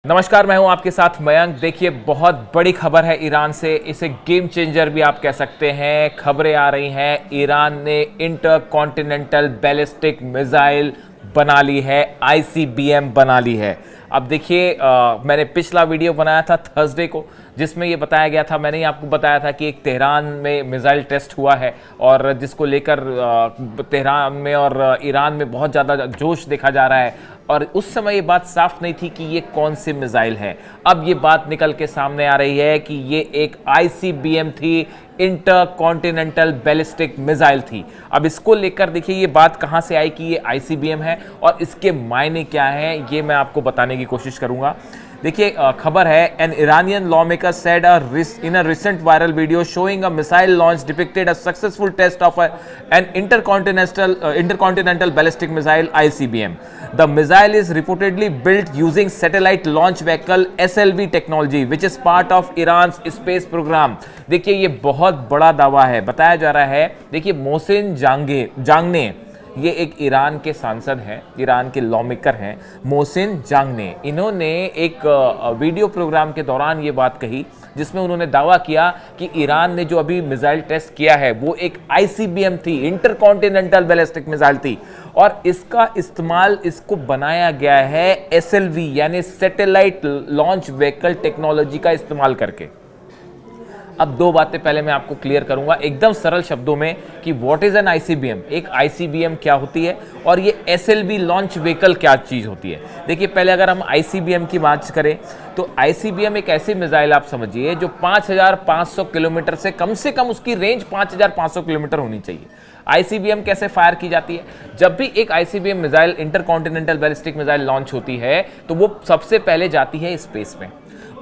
नमस्कार, मैं हूं आपके साथ मयंक। देखिए, बहुत बड़ी खबर है ईरान से। इसे गेम चेंजर भी आप कह सकते हैं। खबरें आ रही हैं, ईरान ने इंटरकॉन्टिनेंटल बैलिस्टिक मिसाइल बना ली है, आईसीबीएम बना ली है। अब देखिए, मैंने पिछला वीडियो बनाया था थर्सडे को, जिसमें ये बताया गया था, मैंने ही आपको बताया था कि एक तेहरान में मिसाइल टेस्ट हुआ है और जिसको लेकर तेहरान में और ईरान में बहुत ज़्यादा जोश देखा जा रहा है। और उस समय ये बात साफ नहीं थी कि ये कौन सी मिसाइल है। अब ये बात निकल के सामने आ रही है कि ये एक आईसीबीएम थी, इंटरकॉन्टिनेंटल बैलिस्टिक मिसाइल थी। अब इसको लेकर देखिए ये बात कहां से आई कि ये आईसीबीएम है और इसके मायने क्या हैं, ये मैं आपको बताने की कोशिश करूंगा। देखिए, खबर है, an Iranian lawmaker said in a recent viral video showing a missile launch depicted a successful test of an intercontinental ballistic missile ICBM. The missile is reportedly built using satellite launch vehicle SLV technology, which is part of Iran's space program. देखिए, ये बहुत बड़ा दावा है, बताया जा रहा है। देखिए, मोहसिन जांगने, ये एक ईरान के सांसद हैं, ईरान के लॉमेकर हैं, मोहसिन जांगने। इन्होंने एक वीडियो प्रोग्राम के दौरान ये बात कही, जिसमें उन्होंने दावा किया कि ईरान ने जो अभी मिसाइल टेस्ट किया है वो एक आईसीबीएम थी, इंटरकॉन्टिनेंटल बैलिस्टिक मिसाइल थी, और इसका इस्तेमाल, इसको बनाया गया है एसएलवी यानी सैटेलाइट लॉन्च व्हीकल टेक्नोलॉजी का इस्तेमाल करके। अब दो बातें पहले मैं आपको क्लियर करूंगा एकदम सरल शब्दों में कि व्हाट इज एन आईसीबीएम, एक आईसीबीएम क्या होती है और ये एसएलवी लॉन्च व्हीकल क्या चीज होती है। देखिए, पहले अगर हम आईसीबीएम की बात करें तो आईसीबीएम एक ऐसी मिसाइल आप समझिए जो 5500 किलोमीटर से कम उसकी रेंज 5500 किलोमीटर होनी चाहिए। आईसीबीएम कैसे फायर की जाती है? जब भी एक ICBM missile, intercontinental ballistic missile launch होती है तो वो सबसे पहले जाती है स्पेस में,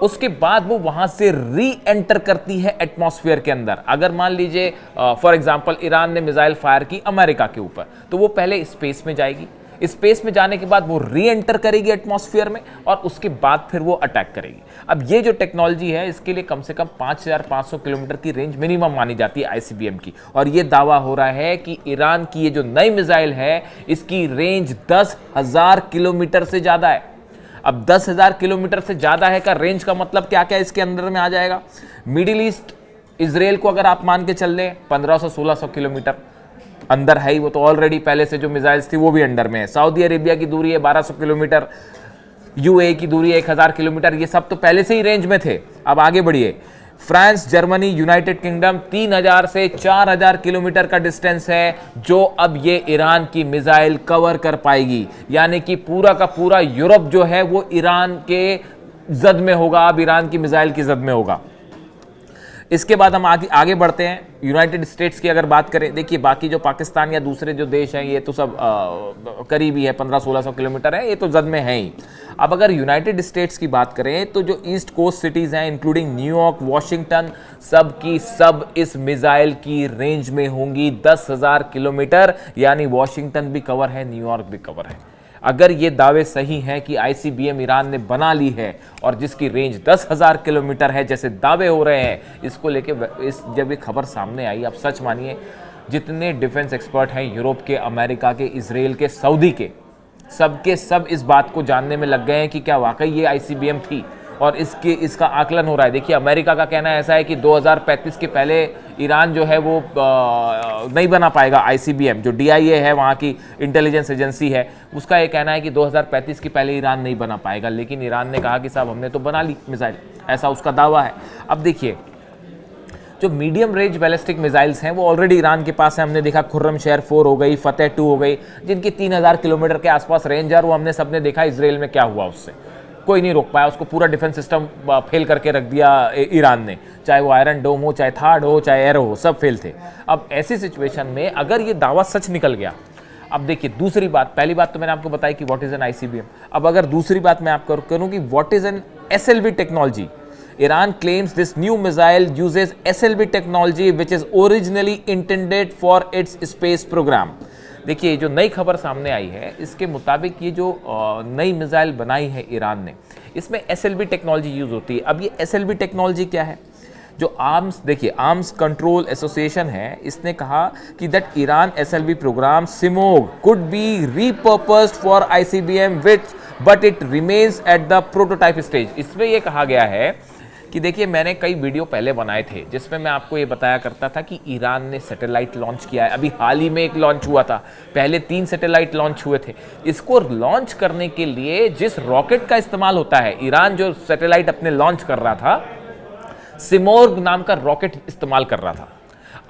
उसके बाद वो वहां से री एंटर करती है एटमॉस्फेयर के अंदर। अगर मान लीजिए फॉर एग्जांपल ईरान ने मिसाइल फायर की अमेरिका के ऊपर, तो वो पहले स्पेस में जाएगी, स्पेस में जाने के बाद वो री एंटर करेगी एटमॉस्फेयर में और उसके बाद फिर वो अटैक करेगी। अब ये जो टेक्नोलॉजी है, इसके लिए कम से कम 5500 किलोमीटर की रेंज मिनिमम मानी जाती है आईसीबीएम की, और ये दावा हो रहा है कि ईरान की ये जो नई मिसाइल है इसकी रेंज 10,000 किलोमीटर से ज्यादा है। अब 10,000 किलोमीटर से ज्यादा है का रेंज का मतलब क्या क्या इसके अंदर में आ जाएगा? मिडिल ईस्ट, इजराइल को अगर आप मान के चल रहे 1500-1600 किलोमीटर अंदर है ही, वो तो ऑलरेडी पहले से जो मिसाइल्स थी वो भी अंडर में है। सऊदी अरेबिया की दूरी है 1200 किलोमीटर, यूएई की दूरी है 1000 किलोमीटर, ये सब तो पहले से ही रेंज में थे। अब आगे बढ़िए, फ्रांस, जर्मनी, यूनाइटेड किंगडम, 3000 से 4000 किलोमीटर का डिस्टेंस है जो अब ये ईरान की मिसाइल कवर कर पाएगी। यानी कि पूरा का पूरा यूरोप जो है वो ईरान के जद में होगा, अब ईरान की मिसाइल की जद में होगा। इसके बाद हम आगे बढ़ते हैं। यूनाइटेड स्टेट्स की अगर बात करें, देखिए बाकी जो पाकिस्तान या दूसरे जो देश हैं ये तो सब करीबी है, 1500-1600 किलोमीटर है, ये तो जद में है ही। अब अगर यूनाइटेड स्टेट्स की बात करें तो जो ईस्ट कोस्ट सिटीज़ हैं इंक्लूडिंग न्यूयॉर्क, वॉशिंगटन, सब की सब इस मिसाइल की रेंज में होंगी 10,000 किलोमीटर, यानी वॉशिंगटन भी कवर है, न्यूयॉर्क भी कवर है। अगर ये दावे सही हैं कि आईसीबीएम ईरान ने बना ली है और जिसकी रेंज 10,000 किलोमीटर है जैसे दावे हो रहे हैं, इसको लेके जब ये खबर सामने आई, आप सच मानिए जितने डिफेंस एक्सपर्ट हैं यूरोप के, अमेरिका के, इजराइल के, सऊदी के, सबके सब इस बात को जानने में लग गए हैं कि क्या वाकई ये आईसीबीएम थी और इसका आकलन हो रहा है। देखिए, अमेरिका का कहना ऐसा है कि 2035 के पहले ईरान जो है वो नहीं बना पाएगा आईसीबीएम। जो डीआईए है, वहाँ की इंटेलिजेंस एजेंसी है, उसका ये कहना है कि 2035 के पहले ईरान नहीं बना पाएगा। लेकिन ईरान ने कहा कि साहब हमने तो बना ली मिसाइल, ऐसा उसका दावा है। अब देखिए, जो मीडियम रेंज बैलिस्टिक मिसाइल्स हैं वो ऑलरेडी ईरान के पास है। हमने देखा खुर्रमशहर 4 हो गई, फतेह 2 हो गई, जिनकी 3000 किलोमीटर के आसपास रेंज है, और वो हमने सबने देखा इजराइल में क्या हुआ, उससे कोई नहीं रोक पाया उसको। पूरा डिफेंस सिस्टम फेल करके रख दिया ईरान ने, चाहे वो आयरन डोम हो, चाहे थार्ड हो, चाहे एरो हो, सब फेल थे। अब ऐसी सिचुएशन में अगर ये दावा सच निकल गया, अब देखिए दूसरी बात, पहली बात तो मैंने आपको बताई कि व्हाट इज एन आईसीबीएम। अब अगर दूसरी बात मैं आपको करूं कि what is an SLV technology, Iran claims this new missile uses SLV technology which is originally intended for its space program. देखिए, जो नई खबर सामने आई है इसके मुताबिक ये जो नई मिसाइल बनाई है ईरान ने, इसमें एसएलवी टेक्नोलॉजी यूज होती है। अब ये एसएलवी टेक्नोलॉजी क्या है? जो आर्म्स, देखिए आर्म्स कंट्रोल एसोसिएशन है, इसने कहा कि that Iran SLV program Simorgh could be repurposed for ICBM which but it remains at the prototype stage. इसमें यह कहा गया है कि देखिए, मैंने कई वीडियो पहले बनाए थे जिसमें मैं आपको ये बताया करता था कि ईरान ने सैटेलाइट लॉन्च किया है। अभी हाल ही में एक लॉन्च हुआ था, पहले 3 सैटेलाइट लॉन्च हुए थे। इसको लॉन्च करने के लिए जिस रॉकेट का इस्तेमाल होता है, ईरान जो सैटेलाइट अपने लॉन्च कर रहा था, सिमोर्ग नाम का रॉकेट इस्तेमाल कर रहा था।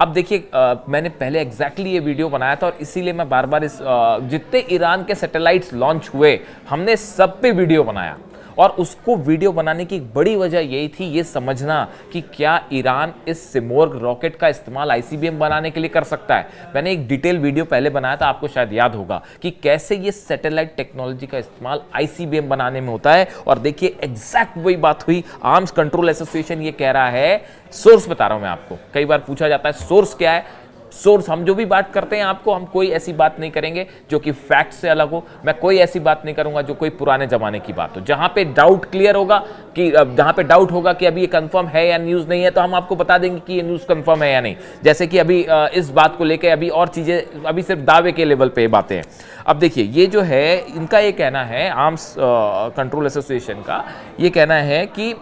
अब देखिए, मैंने पहले एग्जैक्टली ये वीडियो बनाया था और इसीलिए मैं बार बार इस जितने ईरान के सैटेलाइट्स लॉन्च हुए हमने सब पे वीडियो बनाया। और उसको वीडियो बनाने की बड़ी वजह यही थी, ये समझना कि क्या ईरान इस सिमोर्ग रॉकेट का इस्तेमाल आईसीबीएम बनाने के लिए कर सकता है। मैंने एक डिटेल वीडियो पहले बनाया था, आपको शायद याद होगा, कि कैसे ये सैटेलाइट टेक्नोलॉजी का इस्तेमाल आईसीबीएम बनाने में होता है। और देखिए, एग्जैक्ट वही बात हुई। आर्म्स कंट्रोल एसोसिएशन ये कह रहा है, सोर्स बता रहा हूं मैं आपको, कई बार पूछा जाता है सोर्स क्या है। सोर्स, हम जो भी बात करते हैं आपको, हम कोई ऐसी बात नहीं करेंगे जो कि फैक्ट से अलग हो। मैं कोई ऐसी बात नहीं करूंगा जो कोई पुराने जमाने की बात हो। जहां पे डाउट क्लियर होगा, कि जहां पे डाउट होगा कि अभी ये कंफर्म है या न्यूज नहीं है, तो हम आपको बता देंगे कि ये न्यूज कंफर्म है या नहीं। जैसे कि अभी इस बात को लेकर अभी और चीजें अभी सिर्फ दावे के लेवल पे बातें हैं। अब देखिए, ये जो है इनका ये कहना है, आर्म्स कंट्रोल एसोसिएशन का ये कहना है कि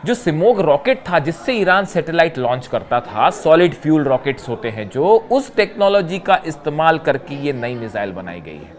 जो सिमोग रॉकेट था जिससे ईरान सैटेलाइट लॉन्च करता था, सॉलिड फ्यूल रॉकेट्स होते हैं जो, उस टेक्नोलॉजी का इस्तेमाल करके ये नई मिसाइल बनाई गई है।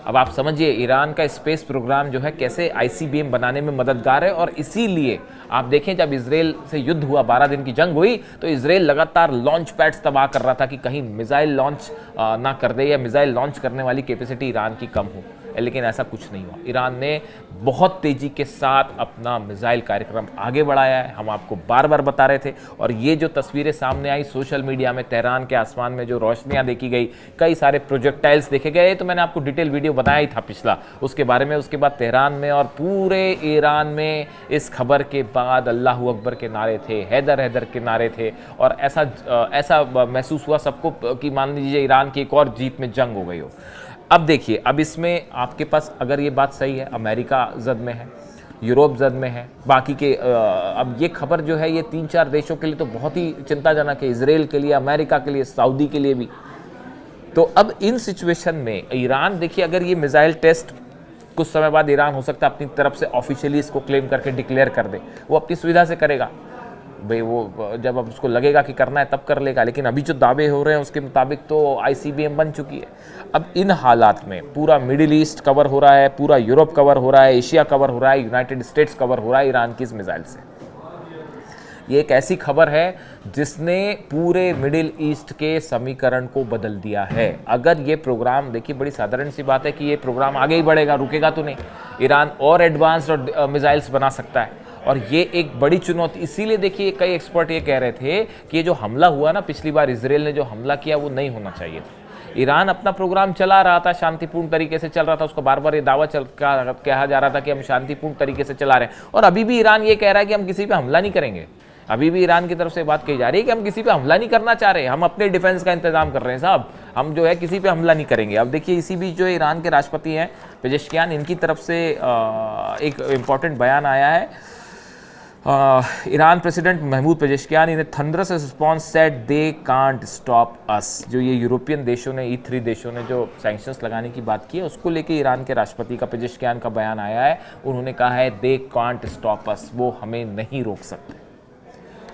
अब आप समझिए ईरान का स्पेस प्रोग्राम जो है कैसे आईसीबीएम बनाने में मददगार है। और इसीलिए आप देखें, जब इजराइल से युद्ध हुआ, 12 दिन की जंग हुई, तो इजराइल लगातार लॉन्च पैड्स तबाह कर रहा था कि कहीं मिसाइल लॉन्च ना कर दे या मिसाइल लॉन्च करने वाली कैपेसिटी ईरान की कम हो। लेकिन ऐसा कुछ नहीं हुआ। ईरान ने बहुत तेजी के साथ अपना मिसाइल कार्यक्रम आगे बढ़ाया है, हम आपको बार बार बता रहे थे। और ये जो तस्वीरें सामने आई सोशल मीडिया में, तेहरान के आसमान में जो रोशनियां देखी गई, कई सारे प्रोजेक्टाइल्स देखे गए, तो मैंने आपको डिटेल वीडियो बनाया ही था पिछला उसके बारे में। उसके बाद तेहरान में और पूरे ईरान में इस खबर के बाद अल्लाह अकबर के नारे थे, हैदर हैदर के नारे थे। और ऐसा महसूस हुआ सबको कि मान लीजिए ईरान की एक और जीत में जंग हो गई हो। अब देखिए, अब इसमें आपके पास अगर ये बात सही है, अमेरिका जद में है, यूरोप जद में है, बाकी के अब ये खबर जो है ये 3-4 देशों के लिए तो बहुत ही चिंताजनक है, इजराइल के लिए, अमेरिका के लिए, सऊदी के लिए भी। तो अब इन सिचुएशन में ईरान, देखिए, अगर ये मिसाइल टेस्ट कुछ समय बाद ईरान हो सकता है अपनी तरफ से ऑफिशियली इसको क्लेम करके डिक्लेयर कर दे, वो अपनी सुविधा से करेगा भाई, वो जब अब उसको लगेगा कि करना है तब कर लेगा। लेकिन अभी जो दावे हो रहे हैं उसके मुताबिक तो आईसीबीएम बन चुकी है। अब इन हालात में पूरा मिडिल ईस्ट कवर हो रहा है, पूरा यूरोप कवर हो रहा है, एशिया कवर हो रहा है, यूनाइटेड स्टेट्स कवर हो रहा है ईरान की इस मिसाइल से। ये एक ऐसी खबर है जिसने पूरे मिडिल ईस्ट के समीकरण को बदल दिया है। अगर ये प्रोग्राम, देखिए बड़ी साधारण सी बात है कि ये प्रोग्राम आगे ही बढ़ेगा, रुकेगा तो नहीं। ईरान और एडवांस्ड मिसाइल्स बना सकता है और ये एक बड़ी चुनौती। इसीलिए देखिए कई एक्सपर्ट ये कह रहे थे कि ये जो हमला हुआ ना पिछली बार, इजराइल ने जो हमला किया, वो नहीं होना चाहिए था। ईरान अपना प्रोग्राम चला रहा था, शांतिपूर्ण तरीके से चल रहा था, उसको बार बार ये दावा कहा जा रहा था कि हम शांतिपूर्ण तरीके से चला रहे हैं। और अभी भी ईरान ये कह रहा है कि हम किसी पे हमला नहीं करेंगे। अभी भी ईरान की तरफ से बात कही जा रही है कि हम किसी पे हमला नहीं करना चाह रहे हैं, हम अपने डिफेंस का इंतजाम कर रहे हैं साहब, हम जो है किसी पे हमला नहीं करेंगे। अब देखिए, इसी बीच जो ईरान के राष्ट्रपति हैं पेजेश्कियान, इनकी तरफ से एक इम्पॉर्टेंट बयान आया है। Iran president Mahmoud Pezeshkian in thunderous response said they can't stop us. जो ये यूरोपियन देशों ने, E3 देशों ने जो सैंक्शंस लगाने की बात की है, उसको लेके ईरान के राष्ट्रपति का, पेजेश्कियान का बयान आया है। उन्होंने कहा है दे कांट स्टॉप अस, वो हमें नहीं रोक सकते।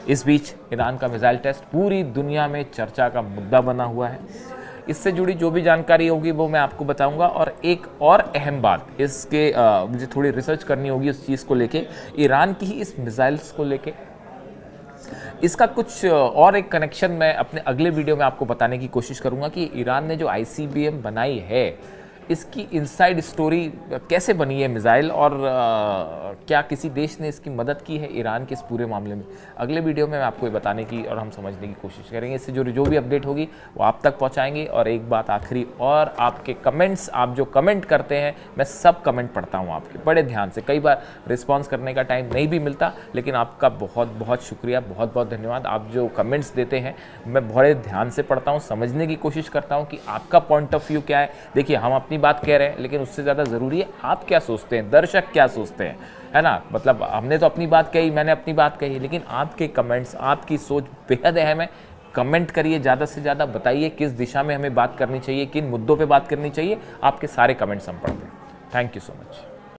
इस बीच ईरान का मिसाइल टेस्ट पूरी दुनिया में चर्चा का मुद्दा बना हुआ है। इससे जुड़ी जो भी जानकारी होगी वो मैं आपको बताऊंगा। और एक और अहम बात, इसके मुझे थोड़ी रिसर्च करनी होगी उस चीज़ को लेके, ईरान की ही इस मिसाइल्स को लेके। इसका कुछ और एक कनेक्शन मैं अपने अगले वीडियो में आपको बताने की कोशिश करूंगा कि ईरान ने जो आईसीबीएम बनाई है, इसकी इनसाइड स्टोरी कैसे बनी है मिसाइल, और क्या किसी देश ने इसकी मदद की है ईरान के इस पूरे मामले में। अगले वीडियो में मैं आपको ये बताने की और हम समझने की कोशिश करेंगे। इससे जो भी अपडेट होगी वो आप तक पहुंचाएंगे। और एक बात आखिरी, और आपके कमेंट्स, आप जो कमेंट करते हैं, मैं सब कमेंट पढ़ता हूँ आपके बड़े ध्यान से। कई बार रिस्पॉन्स करने का टाइम नहीं भी मिलता, लेकिन आपका बहुत बहुत शुक्रिया, बहुत बहुत धन्यवाद। आप जो कमेंट्स देते हैं मैं बड़े ध्यान से पढ़ता हूँ, समझने की कोशिश करता हूँ कि आपका पॉइंट ऑफ व्यू क्या है। देखिए, हम अपनी बात कह रहे हैं, लेकिन उससे ज़्यादा ज़रूरी है आप क्या सोचते हैं, दर्शक क्या सोचते हैं, है ना। मतलब हमने तो अपनी बात कही, मैंने अपनी बात कही, लेकिन आपके कमेंट्स, आपकी सोच बेहद अहम है। कमेंट करिए, ज़्यादा से ज़्यादा बताइए किस दिशा में हमें बात करनी चाहिए, किन मुद्दों पे बात करनी चाहिए। आपके सारे कमेंट्स हम पढ़ते हैं। Thank you so much.